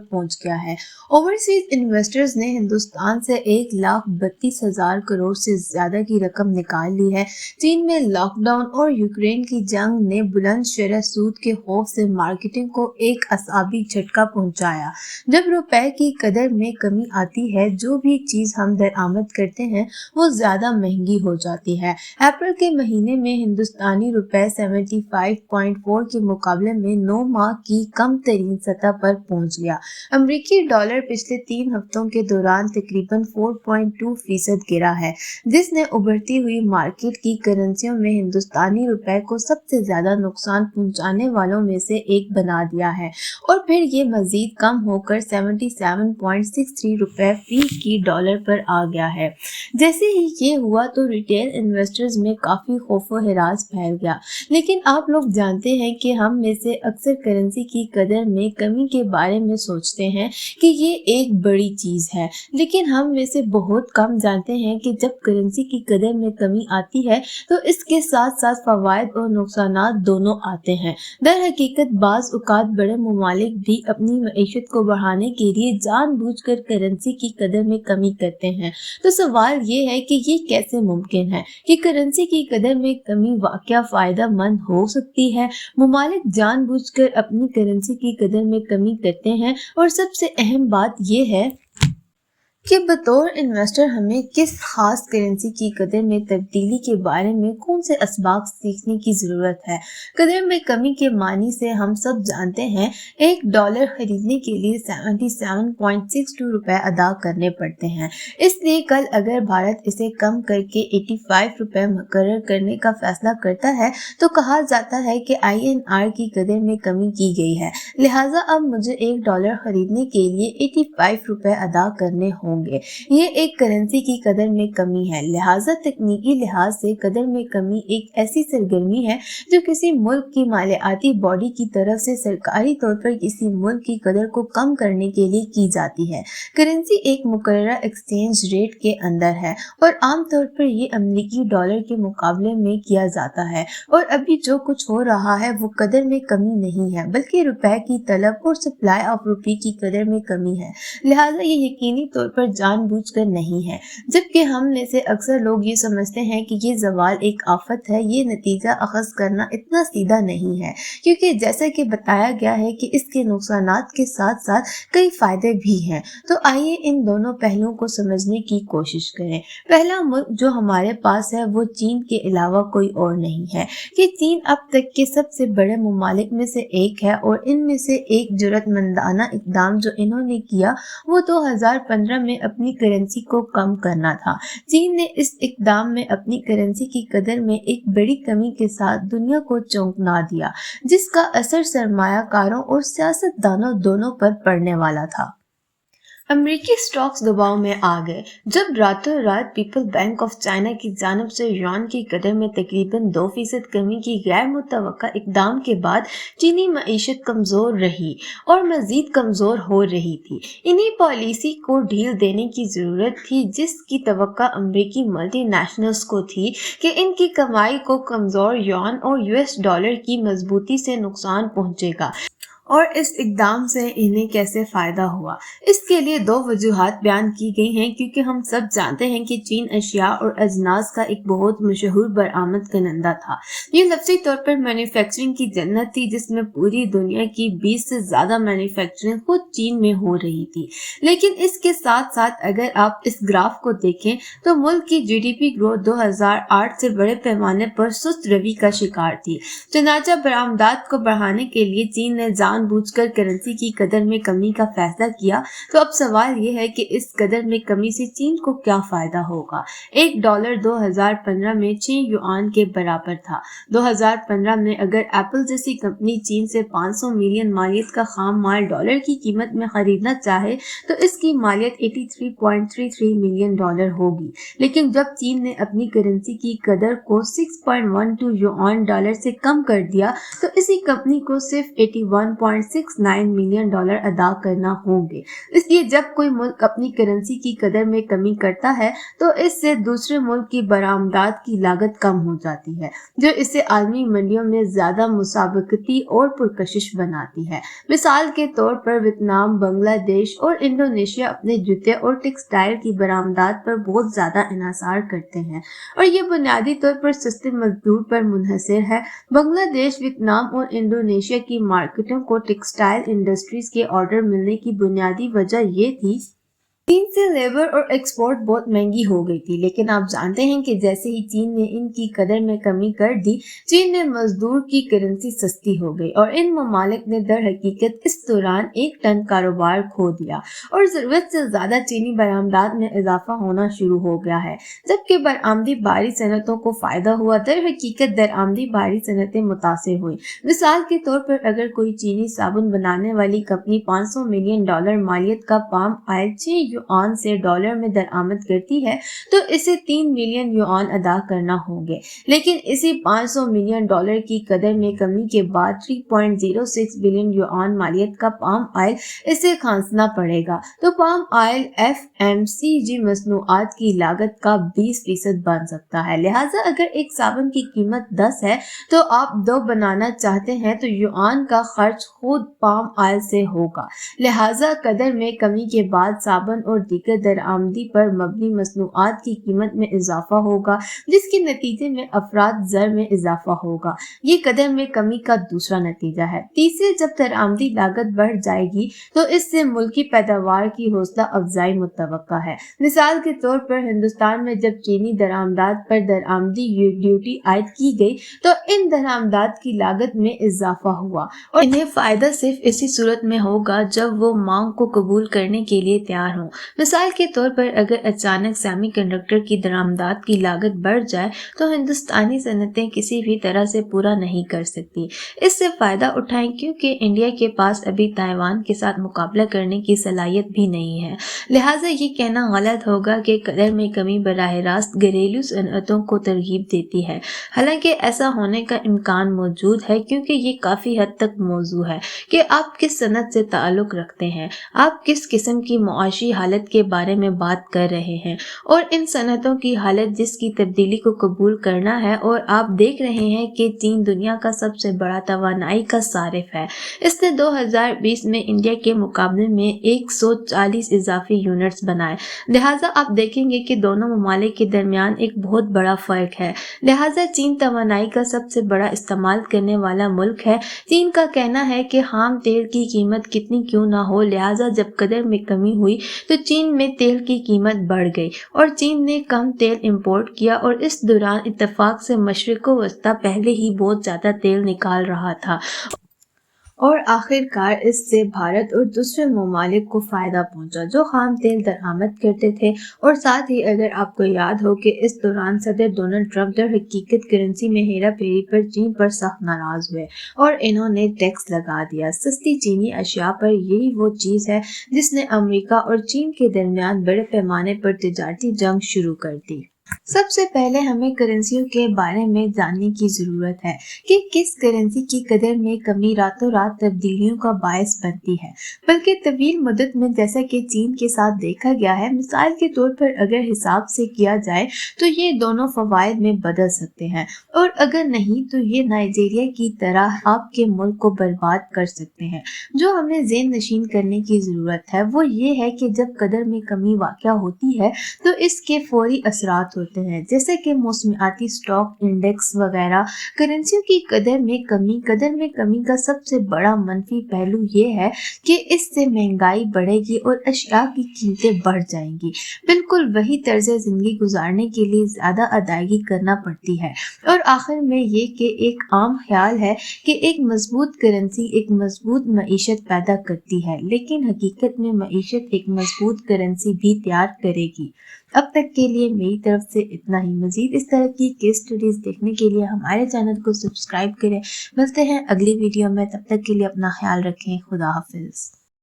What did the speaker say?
पहुंच गया है। ओवरसीज इन्वेस्टर्स ने हिंदुस्तान से 1,32,000 करोड़ से ज्यादा की रकम निकाल ली है। चीन में लॉकडाउन और यूक्रेन की जंग ने बुलंद शरह सूद के खौफ से मार्केटिंग को एक असाबी झटका पहुंचाया। जब रुपए की कदर में कमी आती है, जो भी चीज हम दरामद करते हैं वो ज्यादा महंगी हो जाती है। अप्रैल के महीने में हिंदुस्तानी रुपए 75.4 के मुकाबले में 9 माह की कम तरीन सतह पर पहुंच गया। अमेरिकी डॉलर पिछले 3 हफ्तों के दौरान तकरीबन 4.2% गिरा है, जिसने उभरती हुई मार्केट की करेंसियों में हिंदुस्तानी रुपए को सबसे ज्यादा नुकसान पहुंचाने वालों में से एक बना दिया है। और फिर ये मजीद कम होकर 77.63 रुपए फी डॉलर पर आ गया है। जैसे ही ये हुआ तो रिटेल इन्वेस्टर्स में काफी खौफो हिरास फैल गया। लेकिन आप लोग जानते हैं कि हम में से अक्सर करेंसी की कदर में कमी के बारे में सोचते हैं कि ये एक बड़ी चीज है, लेकिन हम में से बहुत कम जानते हैं कि जब करेंसी की कदर में कमी आती है तो इसके साथ साथ फवायद और नुकसानात दोनों आते हैं। दर हकीकत बाज औकात बड़े ममालिक भी अपनी मईशत को बढ़ाने के लिए जानबूझकर करेंसी की कदर में कमी करते हैं। तो सवाल ये है कि ये कैसे मुमकिन है कि करेंसी की कदर में कमी वाकया फायदा मंद हो सकती है। ममालिक जानबूझकर अपनी करेंसी की कदर में कमी करते हैं और सबसे अहम बात यह है कि बतौर इन्वेस्टर हमें किस खास करेंसी की कदर में तब्दीली के बारे में कौन से असबाब सीखने की ज़रूरत है। कदर में कमी के मानी से हम सब जानते हैं, $1 खरीदने के लिए 77.62 रुपए अदा करने पड़ते हैं। इसलिए कल अगर भारत इसे कम करके 85 रुपए मुकर्रर करने का फैसला करता है तो कहा जाता है कि INR की कदर में कमी की गई है, लिहाजा अब मुझे $1 खरीदने के लिए 85 रुपए अदा करने होंगे। ये एक करेंसी की कदर में कमी है। लिहाजा तकनीकी लिहाज से कदर में कमी एक ऐसी सरगर्मी है जो किसी मुल्क की मालियाती बॉडी की तरफ से सरकारी तौर पर किसी मुल्क की कदर को कम करने के लिए की जाती है। करेंसी एक मुकर्ररा एक्सचेंज रेट के अंदर है और आमतौर पर ये अमेरिकी डॉलर के मुकाबले में किया जाता है। और अभी जो कुछ हो रहा है वो कदर में कमी नहीं है, बल्कि रुपए की तलब और सप्लाई ऑफ रुपये की कदर में कमी है। लिहाजा ये यकीनी तौर पर जानबूझकर नहीं है। जबकि हम में से अक्सर लोग ये समझते हैं कि ये ज़वाल एक आफत है। ये नतीजा अखज़ करना इतना सीधा नहीं है, क्योंकि जैसा कि बताया गया है कि इसके नुकसानात के साथ साथ कई फायदे भी हैं। तो आइए इन दोनों पहलुओं को समझने की कोशिश करें। पहला मुल्क जो हमारे पास है वो चीन के अलावा कोई और नहीं है। कि चीन अब तक के सबसे बड़े ममालिक में से एक है और इनमें से एक जुर्रतमंदाना इकदाम जो इन्होंने किया वो 2015 में अपनी करेंसी को कम करना था। चीन ने इस इकदाम में अपनी करेंसी की कदर में एक बड़ी कमी के साथ दुनिया को चौंका दिया, जिसका असर सरमायाकारों और सियासतदानों दोनों पर पड़ने वाला था। अमेरिकी स्टॉक्स दबाव में आ गए जब रातों रात पीपल बैंक ऑफ चाइना की जानिब से युआन की कदर में तकरीबन 2% कमी की गैर मुतवक्का इकदाम के बाद चीनी मईशत कमजोर रही और मजीद कमजोर हो रही थी। इन्हीं पॉलिसी को ढील देने की जरूरत थी, जिसकी तवक्का अमेरिकी मल्टीनेशनल्स को थी कि इनकी कमाई को कमजोर युआन और US डॉलर की मजबूती से नुकसान पहुंचेगा और इस इकदाम से इन्हें कैसे फायदा हुआ। इसके लिए 2 वजूहात बयान की गई हैं, क्योंकि हम सब जानते हैं कि चीन अशिया और अजनास का एक बहुत मशहूर बरामद करनंदा था। ये लफ्ज़ी तौर पर मैन्युफैक्चरिंग की जन्नत थी, जिसमें पूरी दुनिया की 20 से ज्यादा मैन्युफैक्चरिंग खुद चीन में हो रही थी। लेकिन इसके साथ साथ अगर आप इस ग्राफ को देखें तो मुल्क की GDP ग्रोथ 2008 से बड़े पैमाने पर सुस्त रवि का शिकार थी। चनाचा बरामदात को बढ़ाने के लिए चीन ने जानबूझकर करेंसी की कदर में कमी का फैसला किया। तो अब सवाल यह है कि इस कदर में कमी से चीन को क्या फायदा होगा। $1 2015 में 6 युआन के बराबर था। 2015 में अगर एप्पल जैसी कंपनी चीन से 500 मिलियन मालियत का खाम माल डॉलर की कीमत में खरीदना चाहे तो इसकी मालियत $83.33 मिलियन होगी। लेकिन जब चीन ने अपनी करेंसी की कदर को 6.12 युआन डॉलर से कम कर दिया तो इसी कंपनी को सिर्फ $3.69 मिलियन अदा करना होंगे। इसलिए जब कोई मुल्क अपनी करेंसी की कदर में कमी करता है तो इससे दूसरे मुल्क की बरामदात की लागत कम हो जाती है, जो इसे आलमी मंडियों में ज्यादा मुसाबकती और पुरकशिश बनाती है। मिसाल के तौर पर वियतनाम, बांग्लादेश और इंडोनेशिया अपने जूते और टेक्सटाइल की बरामदात पर बहुत ज्यादा इन्हिसार करते हैं और ये बुनियादी तौर पर सस्ते मजदूर पर मुनहसर है। बांग्लादेश, वियतनाम और इंडोनेशिया की मार्केटों को टेक्सटाइल इंडस्ट्रीज के ऑर्डर मिलने की बुनियादी वजह ये थी चीन से लेबर और एक्सपोर्ट बहुत महंगी हो गई थी, लेकिन आप जानते हैं कि जैसे ही चीन ने इनकी कदर में कमी कर दी, चीन में मजदूर की करेंसी सस्ती हो गई और इन ममालिक ने दर हकीकत इस दौरान 1 टन कारोबार खो दिया और जरूरत से ज्यादा चीनी बरामदात में इजाफा होना शुरू हो गया है। जबकि बरामदी बाहरी सनतों को फायदा हुआ, दर हकीकत दरामदी बाहरी सनतें मुतासिर हुई। मिसाल के तौर पर अगर कोई चीनी साबुन बनाने वाली कंपनी $500 मिलियन मालियत का पाम ऑयल 6 युआन से डॉलर में दरामद करती है तो इसे 3 मिलियन युआन अदा करना होंगे, लेकिन इसी $500 मिलियन की कदर में कमी के बाद 3.06 बिलियन युआन मालियत का पाम ऑयल इसे खांसना पड़ेगा। तो पाम ऑयल FMCG मसनूआत की लागत का 20% बन सकता है। लिहाजा अगर एक साबुन की कीमत 10 है तो आप 2 बनाना चाहते हैं तो युआन का खर्च खुद पाम ऑयल से होगा। लिहाजा कदर में कमी के बाद साबुन और दीगर दरामदी पर मबनी मसनूआत की कीमत में इजाफा होगा, जिसके नतीजे में अफराद ज़र में इजाफा होगा। ये कदर में कमी का दूसरा नतीजा है। तीसरे, जब दरामदी लागत बढ़ जाएगी तो इससे मुल्की पैदावार की हौसला अफजाई मुतवक्का है। मिसाल के तौर पर हिंदुस्तान में जब चीनी दरामदात पर दरामदी ड्यूटी आयद की गई तो इन दरामदात की लागत में इजाफा हुआ और इन्हें फायदा सिर्फ इसी सूरत में होगा जब वो मांग को कबूल करने के लिए तैयार हों। मिसाल के तौर पर अगर अचानक सेमीकंडक्टर की दरामदात की लागत बढ़ जाए तो हिंदुस्तानी सनतें किसी भी तरह से पूरा नहीं कर सकती। इससे फायदा उठाएं क्योंकि इंडिया के पास अभी ताइवान के साथ मुकाबला करने की सलाहियत भी नहीं है। लिहाजा ये कहना गलत होगा कि कदर में कमी बराह रास्त घरेलू सनतों को तरगीब देती है। हालांकि ऐसा होने का इम्कान मौजूद है क्योंकि ये काफ़ी हद तक मौजू है कि आप किस सनत से ताल्लुक़ रखते हैं, आप किस किस्म की मुआशी हालत के बारे में बात कर रहे हैं और इन सनतों की हालत जिसकी तब्दीली को कबूल करना है। और आप देख रहे हैं कि चीन दुनिया का सबसे बड़ा तवानाई का सारिफ है। इसने 2020 में इंडिया के मुकाबले में 140 इजाफी यूनिट्स बनाए। लिहाजा आप देखेंगे कि दोनों ममालिक के दरमियान एक बहुत बड़ा फ़र्क है। लिहाजा चीन तवानाई का सबसे बड़ा इस्तेमाल करने वाला मुल्क है। चीन का कहना है कि खाम तेल की कीमत कितनी क्यों ना हो, लिहाजा जब कदर में कमी हुई तो चीन में तेल की कीमत बढ़ गई और चीन ने कम तेल इंपोर्ट किया और इस दौरान इत्तेफाक से मशरिक़ वस्ता पहले ही बहुत ज़्यादा तेल निकाल रहा था और आखिरकार इससे भारत और दूसरे ममालिक को फ़ायदा पहुंचा जो खाम तेल दरामद करते थे। और साथ ही अगर आपको याद हो कि इस दौरान सदर डोनाल्ड ट्रंप दर हकीकत करेंसी में हेरा फेरी पर चीन पर सख्त नाराज़ हुए और इन्होंने टैक्स लगा दिया। सस्ती चीनी अशिया पर यही वो चीज़ है जिसने अमेरिका और चीन के दरमियान बड़े पैमाने पर तिजारती जंग शुरू कर दी। सबसे पहले हमें करेंसियों के बारे में जानने की ज़रूरत है कि किस करेंसी की कदर में कमी रातों रात तब्दीलियों का बायस बनती है, बल्कि तवील मुद्दत में, जैसा कि चीन के साथ देखा गया है। मिसाल के तौर पर अगर हिसाब से किया जाए तो ये दोनों फ़वाइद में बदल सकते हैं और अगर नहीं तो ये नाइजीरिया की तरह आपके मुल्क को बर्बाद कर सकते हैं। जो हमें ज़हन नशीन करने की ज़रूरत है वो ये है कि जब कदर में कमी वाक़या होती है तो इसके फौरी असरात होते हैं, जैसे कि मौसमियाती स्टॉक इंडेक्स वगैरह। करेंसियों की कदर में कमी का सबसे बड़ा मनफी पहलू ये है कि इससे महंगाई बढ़ेगी और अशिया की कीमतें बढ़ जाएंगी। बिल्कुल वही तर्ज ज़िंदगी गुजारने के लिए ज़्यादा अदायगी करना पड़ती है। और आखिर में ये कि एक आम ख्याल है कि एक मजबूत करेंसी एक मजबूत मईशत पैदा करती है, लेकिन हकीकत में मईशत एक मजबूत करेंसी भी तैयार करेगी। अब तक के लिए मेरी तरफ से इतना ही। मजीद इस तरह की केस स्टडीज़ देखने के लिए हमारे चैनल को सब्सक्राइब करें। मिलते हैं अगली वीडियो में, तब तक के लिए अपना ख्याल रखें। खुदा हाफिज़।